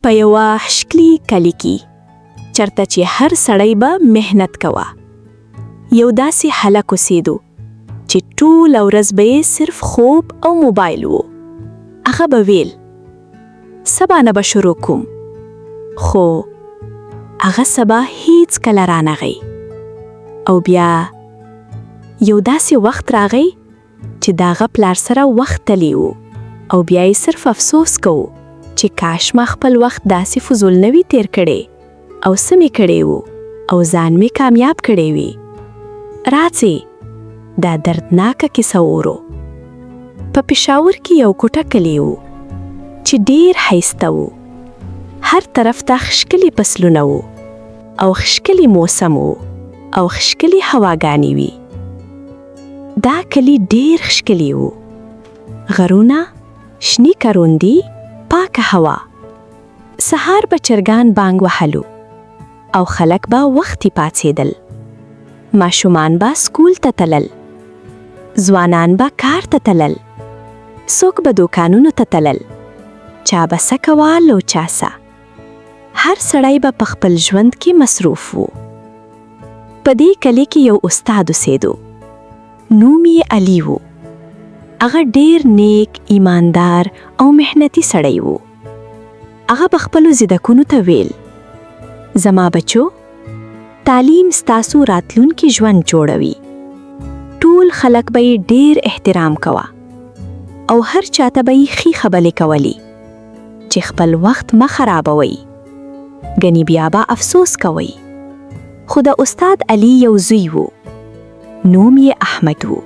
په یوه ښکلي کلي کې چرته چې هر سړی به محنت کوه. یو داسې هلک اوسېدو چې ټوله ورځ به یې صرف خوب او موبایل و. هغه به ویل سبا نه به شروع کوم، خو هغه سبا هیڅ کله رانغی. او بیا یو داسې وخت راغی چې د هغه پلار سره وخت تلی و او بیا یې صرف افسوس کوو چې کاش ما خپل وخت داسې فضول نه وي تیر کړی او څه مې کړی و او ځان مې کامیاب کړی وي. راځئ دا دردناکه کیسه وورو. په پېښور کې یو کوټه کلی و چې ډېر ښایسته و. هر طرف ته ښکلي فصلونه و او ښکلي موسم و او ښکلي هواګانې وي. دا کلی ډېر ښکلي و. غرونه، شنې کروندې، پاکه هوا. سهار به چرګان بانګ وهلو او خلک به وختي پاڅېدل. ماشومان به سکول ته تلل، ځوانان به کار ته تلل، څوک به دوکانونو ته تلل، چا به څه کول او چا څه. هر سړی به په خپل ژوند کې مصروف و. په دې کلي کې یو استاد اوسېدو. نوم یې علي و. هغه ډېر نیک، ایماندار او محنتي سړی و. هغه به خپلو زدکونو ته ویل زما بچو، تعلیم ستاسو راتلونکي ژوند جوړوي. ټول خلک به یې ډېر احترام کوه او هر چاته به یې ښې خبرې کولې چې خپل وخت مه خرابوئ، ګنې بیا به افسوس کوئ. خو د استاد علي یو زوی و. نوم یې احمد و.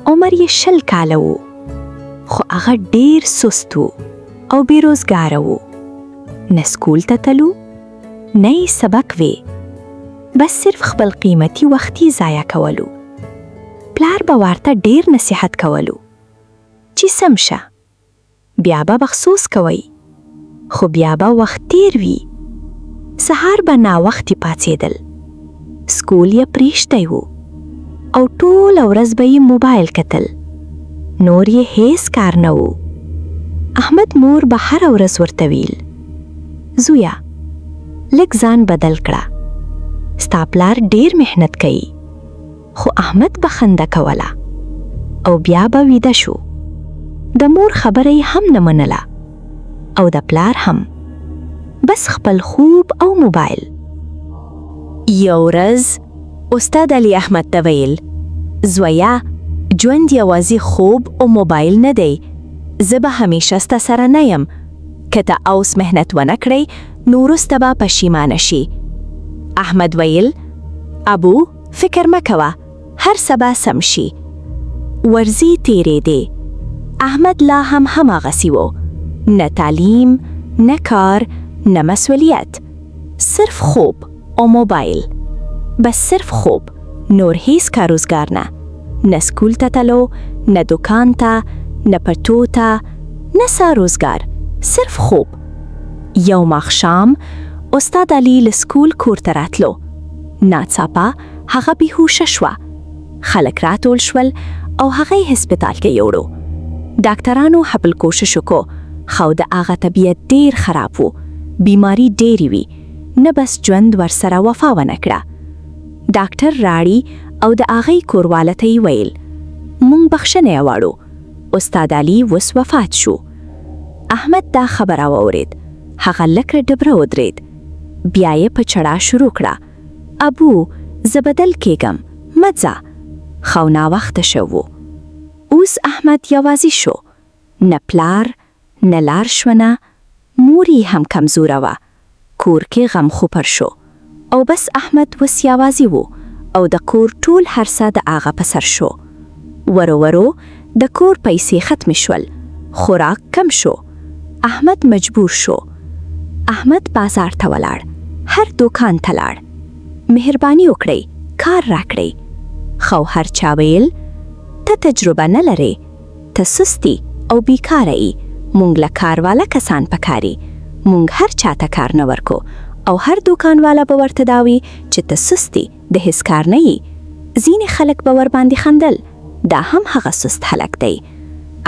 عمر یې 20 کاله و، خو هغه ډېر سست و او بیروزګاره و. نه سکول ته تلو، نه یې سبق وی، بس صرف خپل قیمتي وخت یې ضایع کولو. پلار به ورته ډېر نصیحت کولو چې سم شه، بیا به افسوس کوئ، خو بیا به وخت تیر وي. سهار به ناوختي پاڅېدل، سکول یې پریښتی و او ټوله ورځ به یې موبایل کتل. نور یې هیڅ کار نه و. احمد مور به هره ورځ ورته ویل زویا، لږ ځان بدل کړه، ستا پلار ډېر محنت کوي. خو احمد به خنده کوله او بیا به ویده شو. د مور خبره یې هم نه منله او د پلار هم، بس خپل خوب او موبایل. یو ورځ استاد علي احمد ته ویل زویا، ژوند یوازې خوب او موبایل نه دی. زه به همیشه ستا سره نه یم. که ته اوس محنت ونه کړئ نو وروسته به پښیمانه شي. احمد ویل ابو، فکر مه کوه، هر څه به سم شي. ورځې تېرېدې. احمد لا هم هماغسې و. نه تعلیم، نه کار، نه مسؤلیت، صرف خوب او موبایل. بس صرف خوب، نور هیڅ کار روزګار نه. نه سکول ته تلو، نه دکان ته، نه پټو ته، نه څه روزګار، صرف خوب. یو ماښام استاد علي له سکول کور ته راتلو. ناڅاپه هغه بېهوشه شوه. خلک راټول شول او هغه یې هسپتال کې یوړو. ډاکټرانو حبل کوشش وکړو، خو د هغه طبیعت ډېر خراب و. بیماری ډېرې وي، نه بس ژوند ورسره وفا ونه کړه. ډاکټر راړي او د هغې کورواله ته یې ویل موږ بخښنه غواړو، استاد علي اوس وفات شو. احمد دا خبره واورېد. هغه لکه ډبره ودرېد. بیا یې په چړا شروع کړه ابو، زه بدل کېږم، مه ځه. خو ناوخته شو. اوس احمد یوازې شو. نه پلار، نه لار شونه. مور یې هم کمزوره وه. کور کې غم خوپر شو او بس احمد اوس یوازې و او د کور ټول هر څه د هغه په سر شو. ورو ورو د کور پیسې ختم شول، خوراک کم شو. احمد مجبور شو. احمد بازار ته ولاړ، هر دکان ته لاړ. مهرباني وکړئ، کار راکړئ. خو هر چا ویل ته تجربه نه لرې، ته سستی او بیکاره ای. مونږ له کارواله کسان پکاري. مونږ هر چاته کار نه ورکو او هر دکانواله به ورته داوي چې ته سستی، د هیڅ کار نه یې. ځینې خلک به ور باندې خندل، دا هم هغه سست هلک دی.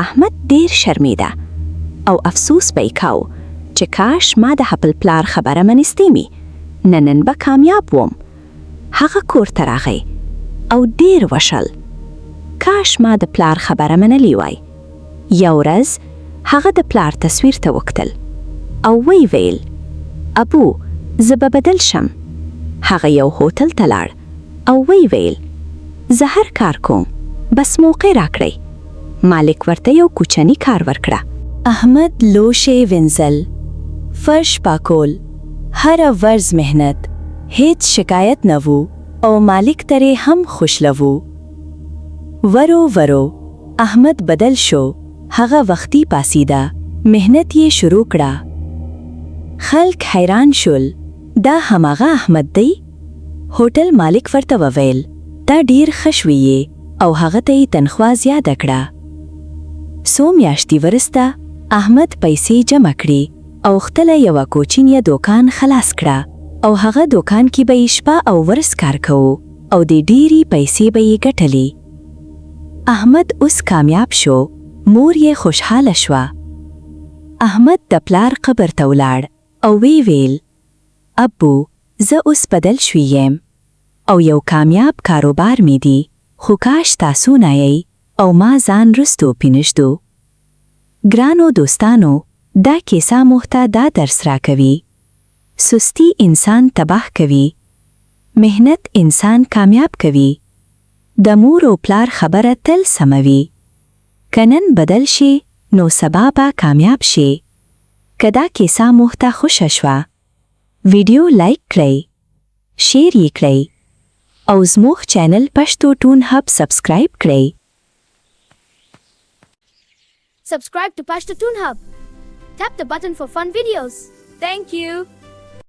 احمد ډېر شرمېده او افسوس به یې کاوه چې کاش ما د خپل پلار خبره منستې می، نن به کامیاب وم. هغه کور ته راغی او ډیر وشل. کاش ما د پلار خبره منلی وای. یو ورځ هغه د پلار تصویر ته وکتل او وی ویل، ابو زه به بدل شم. هغه یو هوټل ته لاړ او وی ویل، زه هر کار کوم، بس موقع راکړئ. مالک ورته یو کوچنی کار ورکړه. احمد لوښې وینځل، فرش پاکول، هر ورځ مهنت، هیڅ شکایت نه وو او مالک ترې هم خوشله. ورو ورو احمد بدل شو. هغه وختي پاسیده، مهنت یې شروع کړه. خلک حیران شول، دا هماغه احمد دی؟ هوټل مالک ورته وویل، دا ډیر ښه شوی او هغه ته یې تنخوا زیاته کړه. څو میاشتې وروسته احمد پیسې جمع کړې او خپله یوه کوچنیه دوکان خلاص کړه او هغه دوکان کې به یې شپه او ورځ کار کوو او د ډیرې پیسې به یې ګټلې. احمد اوس کامیاب شو، مور یې خوشحاله شوه. احمد د پلار قبر ته ولاړ او وی ویل، ابو زه اوس بدل شوی یم او یو کامیاب کاروبار می دی، خو کاش تاسو نه یی او ما ځان رستو پینشدو. ګرانو دوستانو، دا کیسه موږ ته دا درس راکوي: سستی انسان تباه کوي، مهنت انسان کامیاب کوي. د مور او پلار خبره تل سموي. که نن بدل شي نو سبا به کامیاب شي. که دا کیسه موږ ته خوښه شوه، ویډیو لایک کړئ، شیر یې کړئ او زموږ چینل پښتو ټون هب سبسکرایب کړئ. Subscribe to Pashto Toon Hub. Tap the button for fun videos. Thank you.